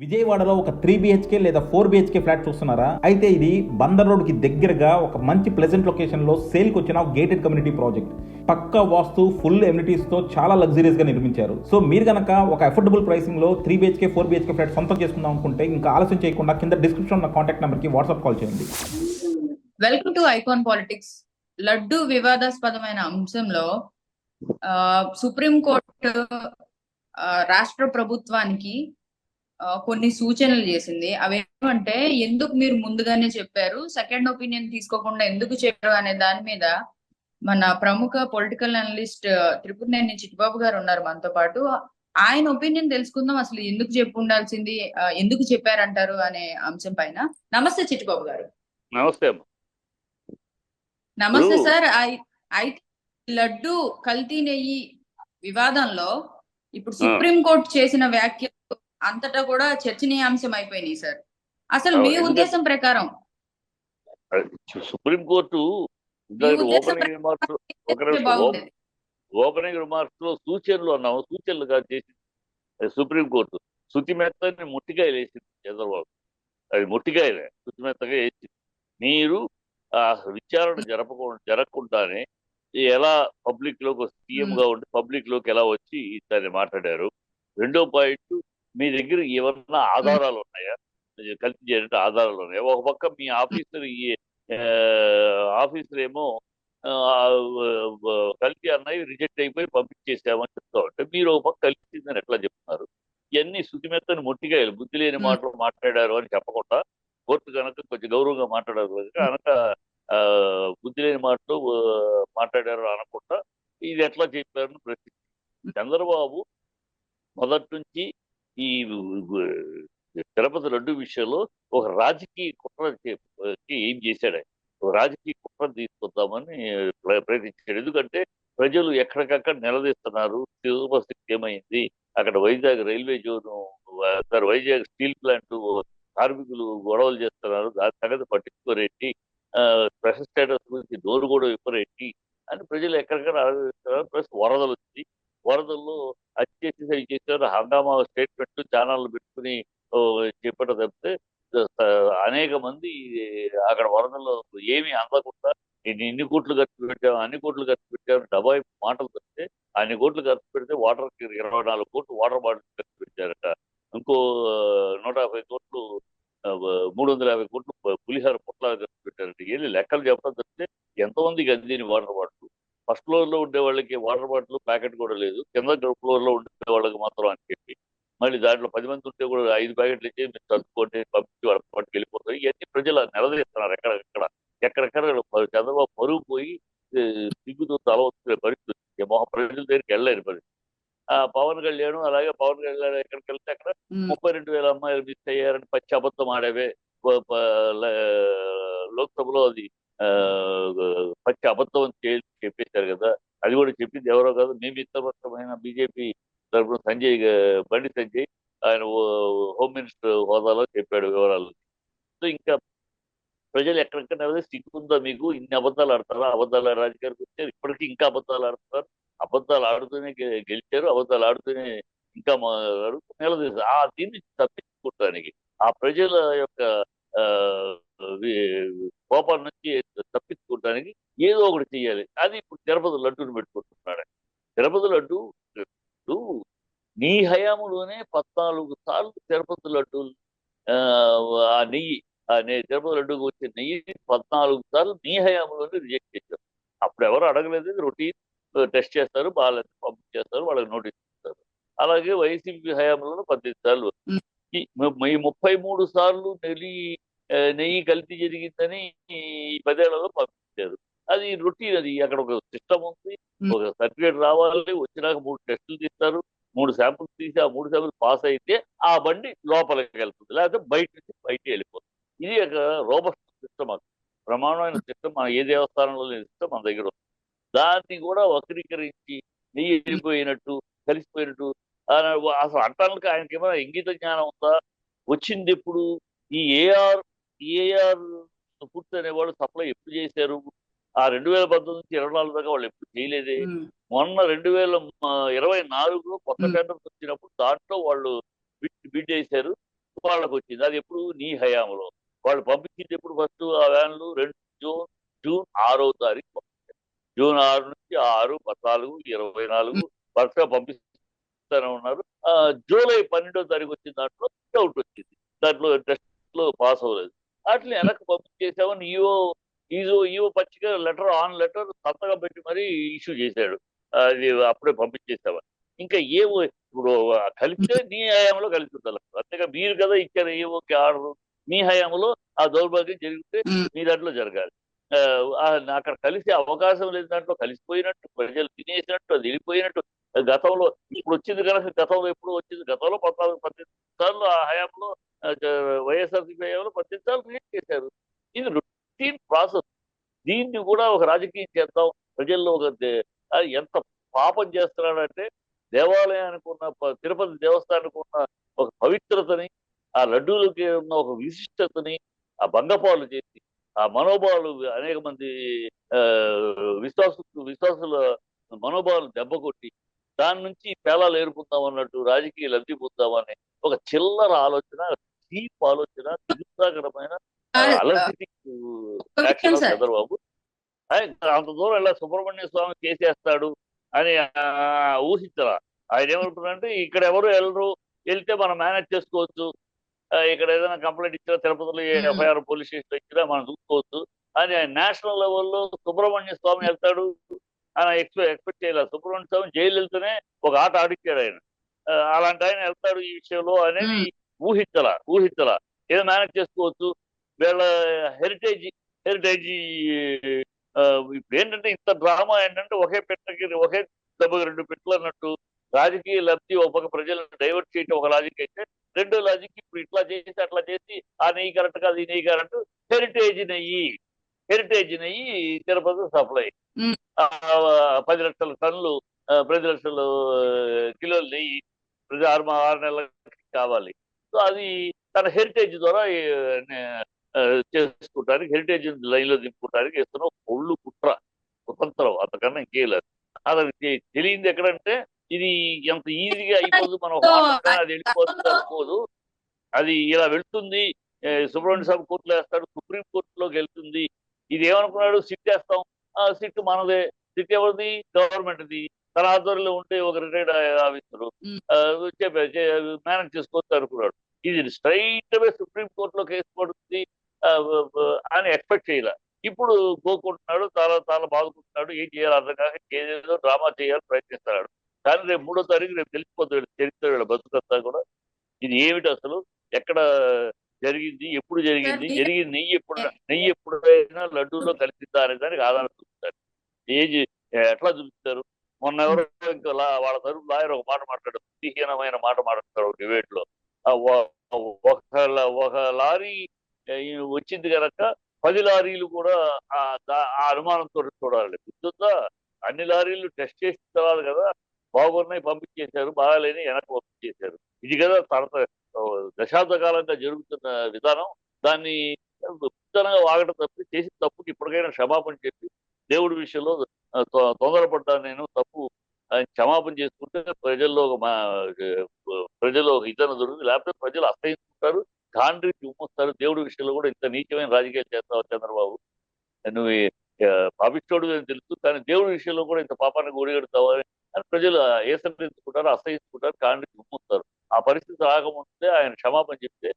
విజయవాడలో ఒక 3 బిహెచ్కే లేదా 4 బిహెచ్కే ఫ్లాట్ చూస్తున్నారా? అయితే ఇది బందర్ రోడ్ కి దగ్గరగా ఒక మంచి ప్లెజెంట్ లొకేషన్ లో సేల్ కి వచ్చిన గేటెడ్ కమ్యూనిటీ ప్రాజెక్ట్. పక్కా వాస్తు, ఫుల్ ఎమ్యూనిటీస్ తో చాలా లగ్జరీస్ గా నిర్మించారు. సో మీరు గనక ఒక అఫోర్డబుల్ ప్రైసింగ్ లో 3 బిహెచ్కే 4 బిహెచ్కే ఫ్లాట్ సొంతం చేసుకుందాం అనుకుంటే ఇంకా ఆలస్యం చేయకుండా కింద డిస్క్రిప్షన్ ఉన్న కాంటాక్ట్ నెంబర్ కి వాట్సాప్ కాల్ చేయండి. Welcome to icon politics. Laddu వివాదాస్పదమైన అంశంలో సుప్రీంకోర్టు రాష్ట్ర ప్రభుత్వానికి కొన్ని సూచనలు చేసింది. అవేమంటే, ఎందుకు మీరు ముందుగానే చెప్పారు, సెకండ్ ఒపీనియన్ తీసుకోకుండా ఎందుకు చెప్పారు అనే దాని మీద మన ప్రముఖ పొలిటికల్ అనలిస్ట్ త్రిపురనేని చిట్టిబాబు గారు ఉన్నారు మనతో పాటు. ఆయన ఒపీనియన్ తెలుసుకుందాం. అసలు ఎందుకు చెప్పు ఉండాల్సింది, ఎందుకు చెప్పారంటారు అనే అంశం పైన. నమస్తే చిట్టిబాబు గారు. నమస్తే. నమస్తే సార్. అయితే లడ్డు కల్తీ నెయ్యి వివాదంలో ఇప్పుడు సుప్రీంకోర్టు చేసిన వ్యాఖ్యలు అంతటా కూడా చర్చనీయాంశం అయిపోయినాయి సార్. అసలు మీ ఉద్దేశం ప్రకారం సుప్రీంకోర్టు ఓపెనింగ్ రిమార్క్స్ లో సూచనలు అన్నాము, సూచనలుగా చేసింది సుప్రీంకోర్టు. శుతిమెత్తని ముట్టికాయలు వేసింది చంద్రబాబు. అది ముట్టికాయలే, శుతిమెత్తగా వేసింది. మీరు ఆ విచారణ జరగకుండానే ఎలా పబ్లిక్ లోకి సీఎం గా ఉండి పబ్లిక్ లోకి ఎలా వచ్చి దాన్ని మాట్లాడారు. రెండో పాయింట్, మీ దగ్గర ఏమన్నా ఆధారాలు ఉన్నాయా, కల్తీ చేయడానికి ఆధారాలు ఉన్నాయా? ఒక పక్క మీ ఆఫీసర్ ఏమో కల్తీ అన్నవి రిజెక్ట్ అయిపోయి పంపించేసామని చెప్తా ఉంటే, మీరు ఒక పక్క కలిసిందని ఎట్లా చెప్తున్నారు? ఇవన్నీ శుతిమెత్తని మొట్టికాయలు, బుద్ధి లేని మాటలు మాట్లాడారు అని చెప్పకుండా కోర్టు కనుక కొంచెం గౌరవంగా మాట్లాడారు కనుక బుద్ధి లేని మాటలు మాట్లాడారు అనకుండా ఇది ఎట్లా చెప్పారని ప్రశ్నించారు. చంద్రబాబు మొదటి నుంచి ఈ తిరుపతి లడ్డు విషయంలో ఒక రాజకీయ కుట్రకి ఏం చేశాడు? రాజకీయ కుట్ర తీసుకొద్దామని ప్రయత్నించాడు. ఎందుకంటే ప్రజలు ఎక్కడికక్కడ నిలదీస్తున్నారు, తిరుపతి ఏమైంది, అక్కడ Vizag railway zone, Vizag steel plant కార్మికులు గొడవలు చేస్తున్నారు, దాని సంగతి పట్టించుకోరేంటి, స్పెషల్ స్టేటస్ గురించి నోరు కూడా విప్పరేంటి అని ప్రజలు ఎక్కడికక్కడ ఆలోచిస్తున్నారు. ప్లస్ వరదలు వచ్చి, వరదల్లో అది చేసేసి అవి చేశారు, హంగామా స్టేట్మెంట్ ఛానళ్ళు పెట్టుకుని చెప్పడం తప్పితే అనేక మంది అక్కడ వరదల్లో ఏమీ అందకుండా ఇన్ని కోట్లు ఖర్చు పెట్టాము, అన్ని కోట్లు ఖర్చు పెట్టాము డబ్బాయి మాటలు తప్పితే, అన్ని కోట్లు ఖర్చు పెడితే వాటర్కి 24 కోట్లు వాటర్ బాటిల్ ఖర్చు పెట్టారట. ఇంకో 150 కోట్లు 350 కోట్లు పులిహార పొట్లాలు ఖర్చు పెట్టారట. ఏది లెక్కలు చెప్పడం తప్పితే ఎంతమందికి అందిని వాటర్ బాటిల్? ఫస్ట్ ఫ్లోర్ లో ఉండే వాళ్ళకి వాటర్ బాటిల్ ప్యాకెట్ కూడా లేదు, కింద ఫ్లోర్ లో ఉండే వాళ్ళకి మాత్రం అని చెప్పి మళ్ళీ దాంట్లో 10 మంది ఉంటే కూడా 5 ప్యాకెట్లు ఇచ్చి మీరు చదువుకోండి పంపించి వాళ్ళ పట్టుకు వెళ్ళిపోతారు. ఇవన్నీ ప్రజలు నిలదీస్తున్నారు. ఎక్కడెక్కడ చంద్రబాబు పరుగు పోయి సిగ్గుతో తల వచ్చే పరిస్థితి, ప్రజల దగ్గరికి వెళ్ళలేని పరిస్థితి. పవన్ కళ్యాణ్ అలాగే పవన్ కళ్యాణ్ ఎక్కడికి వెళ్తే అక్కడ 32,000 అమ్మాయిలు మిస్ అయ్యారని పచ్చి అబద్ధం ఆడేవే. లోక్సభలో అది పచ్చి అబద్ధం చెప్పేశారు కదా. అది కూడా చెప్పింది ఎవరో కాదు, మేము మిత్రపక్షమైన బీజేపీ తరఫున బండి సంజయ్ ఆయన హోమ్ మినిస్టర్ హోదాలో చెప్పాడు వివరాలు. సో ఇంకా ప్రజలు ఎక్కడెక్కడ సిగ్గుందా మీకు? ఇన్ని అబద్ధాలు ఆడతారా? అబద్ధాలు రాజకీయాలకు వచ్చారు, ఇప్పటికీ ఇంకా అబద్ధాలు ఆడుతున్నారు. అబద్ధాలు ఆడుతూనే గెలిచారు, అబద్ధాలు ఆడుతూనే ఇంకా నిలదీశారు. దీన్ని తప్పించుకోవటానికి, ఆ ప్రజల యొక్క కోపం నుంచి తప్పించుకోవటానికి ఏదో ఒకటి చెయ్యాలి. అది ఇప్పుడు తిరుపతి లడ్డూని పెట్టుకుంటున్నాడు. తిరుపతి లడ్డు నీ హయాంలోనే 14 సార్లు తిరుపతి లడ్డు ఆ నెయ్యి తిరుపతి లడ్డూకి వచ్చే నెయ్యి 14 సార్లు నీ హయాంలోనే రిజెక్ట్ చేశారు. అప్పుడు ఎవరు అడగలేదు, రొటీన్ టెస్ట్ చేస్తారు, బాగాలేదు పంపించేస్తారు, వాళ్ళకి నోటీస్ ఇస్తారు. అలాగే వైసీపీ హయాంలో 18 సార్లు, ఈ 33 సార్లు నెయ్యి కల్తీ జరిగిందని ఈ 10 ఏళ్లలో పంపించారు. అది రొటీన్. అది అక్కడ ఒక సిస్టమ్ ఉంది, ఒక సర్టిఫికేట్ రావాలి, వచ్చినాక 3 టెస్టులు తీస్తారు, 3 శాంపుల్స్ తీసి ఆ 3 శాంపుల్స్ పాస్ అయితే ఆ బండి లోపలికి వెళ్తుంది, లేకపోతే బయటికి వెళ్ళిపోతుంది. ఇది ఒక రోబస్ట్ సిస్టమ్, అది ప్రమాణమైన సిస్టమ్. మన ఏ దేవస్థానంలో లేని సిస్టమ్ మన దగ్గర ఉంది. దాన్ని కూడా వక్రీకరించి నెయ్యి వెళ్ళిపోయినట్టు, కలిసిపోయినట్టు అసలు అంటానికి ఆయనకి ఏమైనా ఇంగిత జ్ఞానం ఉందా? వచ్చింది ఎప్పుడు? ఈ ఏఆర్ ఫుడ్స్ అనేవాళ్ళు సప్లై ఎప్పుడు చేశారు? ఆ 2019 నుంచి 24 దాకా వాళ్ళు ఎప్పుడు చేయలేదే. మొన్న 2024లో కొత్త టెండర్స్ వచ్చినప్పుడు దాంట్లో వాళ్ళు బిడ్ చేశారు. వాళ్ళకి వచ్చింది. అది ఎప్పుడు నీ హయాంలో. వాళ్ళు పంపించింది ఎప్పుడు ఫస్ట్ ఆ వ్యాన్లు 2 జూన్ 6వ తారీఖు. జూన్ 6 నుంచి 6, 14, 24 వరుసగా పంపిస్తూనే ఉన్నారు. జూలై 12వ తారీఖు వచ్చిన దాంట్లో డౌట్ వచ్చింది. దాంట్లో టెస్ట్ లో పాస్ అవ్వలేదు. వాటిని వెనక్కి పంపించేసామని ఈఓ పచ్చిగా ఆన్ లెటర్ సంతకం పెట్టి మరీ ఇష్యూ చేశాడు. అది అప్పుడే పంపించేసామని. ఇంకా ఏవో ఇప్పుడు కలిస్తే నీ హయాంలో కలిసి ఉండాలి. అంతేగా మీరు కదా ఇచ్చారు ఏవోకి ఆర్డర్. మీ హయాంలో ఆ దౌర్భాగ్యం జరిగితే మీ దాంట్లో జరగాలి. అక్కడ కలిసే అవకాశం లేని దాంట్లో కలిసిపోయినట్టు, ప్రజలు తినేసినట్టు, అది వెళ్ళిపోయినట్టు. గతంలో ఇప్పుడు వచ్చింది కనుక గతంలో ఎప్పుడు వచ్చింది, గతంలో 18 సార్లు ఆ హయాంలో వైఎస్ఆర్సీపీ హయాంలో 18 సార్లు రిలీజ్ చేశారు. ఇది రొటీన్ ప్రాసెస్. దీన్ని కూడా ఒక రాజకీయం చేద్దాం, ప్రజల్లో ఎంత పాపం చేస్తున్నాడంటే దేవాలయానికి ఉన్న తిరుపతి దేవస్థానానికి ఉన్న ఒక పవిత్రతని, ఆ లడ్డూలకి ఉన్న ఒక విశిష్టతని ఆ భంగపాలు చేసి ఆ మనోభావాలు అనేక మంది విశ్వాసుల మనోభావాలు దెబ్బకొట్టి దాని నుంచి పేలాలు ఏరుకుందాం అన్నట్టు రాజకీయ లబ్ధి పొందామని ఒక చిల్లర ఆలోచన, చీప్ ఆలోచన, నిరుత్సాహకరమైన అలర్జిటిక్ యాక్షన్ ఆఫ్ చంద్రబాబు. అంత దూరం ఇలా సుబ్రహ్మణ్య స్వామి కేసేస్తాడు అని ఊహించరా. ఆయన ఏమనుకున్నారంటే ఇక్కడ ఎవరు వెళ్ళరు, వెళ్తే మనం మేనేజ్ చేసుకోవచ్చు, ఇక్కడ ఏదైనా కంప్లైంట్ ఇచ్చినా తిరుపతిలో ఎఫ్ఐఆర్ పోలీస్ స్టేషన్ ఇచ్చినా మనం చూసుకోవచ్చు అని ఆయన నేషనల్ లెవెల్లో సుబ్రహ్మణ్య స్వామి వెళ్తాడు అని ఎక్స్పెక్ట్ చేయలేదు. సుబ్రహ్మణ్య స్వామి జైలు వెళ్తేనే ఒక ఆట ఆడిచ్చాడు ఆయన. అలాంటి ఆయన వెళ్తాడు ఈ విషయంలో అనేది ఊహించలా. ఏదో మేనేజ్ చేసుకోవచ్చు. వీళ్ళ హెరిటేజ్ ఇప్పుడు ఏంటంటే ఇంత డ్రామా ఏంటంటే ఒకే దెబ్బకి 2 పెట్టలు అన్నట్టు రాజకీయ లబ్ధి ఒక పక్క ప్రజలను డైవర్ట్ చేయటం ఒక లాజిక్ అయితే, రెండో లాజిక్ ఇప్పుడు ఇట్లా చేసి అట్లా చేసి ఆ నెయ్యి కరెక్ట్ కాదు ఈ నెయ్యి కరెక్ట్, హెరిటేజ్ నెయ్యి తిరుపతి సప్లై 10 లక్షల టన్నులు 10 లక్షల కిలోలు నెయ్యి ప్రతి 6 నెలలకి కావాలి. సో అది తన హెరిటేజ్ ద్వారా చేసుకోవడానికి, హెరిటేజ్ లైన్ లో దింపుకోవడానికి వేస్తున్న ఒళ్ళు కుతంత్రం, అంతకన్నా ఇంకేం లేదు. అతనికి తెలియంది ఎక్కడంటే ఇది ఎంత ఈజీగా అయిపోదు, మనం అది వెళ్ళిపోతుంది అనుకోదు. అది ఇలా వెళ్తుంది, సుబ్రహ్మణ్య స్వామి కోర్టులో వేస్తాడు, సుప్రీం కోర్టులోకి వెళ్తుంది. ఇది ఏమనుకున్నాడు, సిట్ వేస్తాం, సిట్ మనదే, సిట్ ఎవరిది, గవర్నమెంట్ది, తన ఆధ్వర్యంలో ఉంటే ఒక రిటైర్డ్ ఆఫీసరు మేనేజ్ చేసుకోవచ్చు అనుకున్నాడు. ఇది స్ట్రైట్ అవే సుప్రీం కోర్టులో కేసు పడుతుంది అని ఎక్స్పెక్ట్ చేయాలి. ఇప్పుడు గోకుంటున్నాడు, చాలా బాగుంటున్నాడు, ఏం చేయాలి అర్థం కాక ఏదేదో డ్రామా చేయాలని ప్రయత్నిస్తున్నాడు. కానీ రేపు 3వ తారీఖు రేపు తెలిసిపోతుంది చరిత్ర, వీళ్ళ బతుకంతా కూడా. ఇది ఏమిటి అసలు, ఎక్కడ జరిగింది, ఎప్పుడు జరిగింది నెయ్యి ఎప్పుడైనా లడ్డూలో కలిసిద్దా అనే దానికి ఆధారం చూపుతారు. ఎట్లా చూపిస్తారు? మొన్న ఎవరో ఇంకా వాళ్ళ తరపు లాయర్ ఒక మాట మాట్లాడారు, బుద్ధిహీనమైన మాట మాట్లాడతారు డిబేట్ లో. ఒక లారీ వచ్చింది కనుక 10 లారీలు కూడా ఆ అనుమానంతో చూడాలి. గుర్తుందా? అన్ని లారీలు టెస్ట్ చేసిన తర్వాత కదా బాగున్నాయి పంపించేశారు, బాగాలేని వెనక్కి పంపించేశారు. ఇది కదా దశాబ్ద కాలంగా జరుగుతున్న విధానం. దాన్ని ఉత్తరంగా వాగడం తప్పి చేసిన తప్పుకి ఇప్పటికైనా క్షమాపణ చెప్పి దేవుడి విషయంలో తొందరపడ్డాను నేను, తప్పు క్షమాపణ చేసుకుంటే ప్రజల్లో ఒక ఇతను దొరుకుతుంది. లేకపోతే ప్రజలు అసహించుకుంటారు, కాండ్రికి ఉమ్మొస్తారు. దేవుడి విషయంలో కూడా ఇంత నీచమైన రాజకీయాలు చేస్తావు చంద్రబాబు, నువ్వు పాపిస్తోడు అని తెలుసు, కానీ దేవుడి విషయంలో కూడా ఇంత పాపానికి ఒడిగడతావు అని ప్రజలు ఏసరించుకుంటారు, అసహించుకుంటారు, కాండ్రికి ఉమ్మొస్తారు. ఆ పరిస్థితి రాకముందే ఆయన క్షమాపణ చెప్తే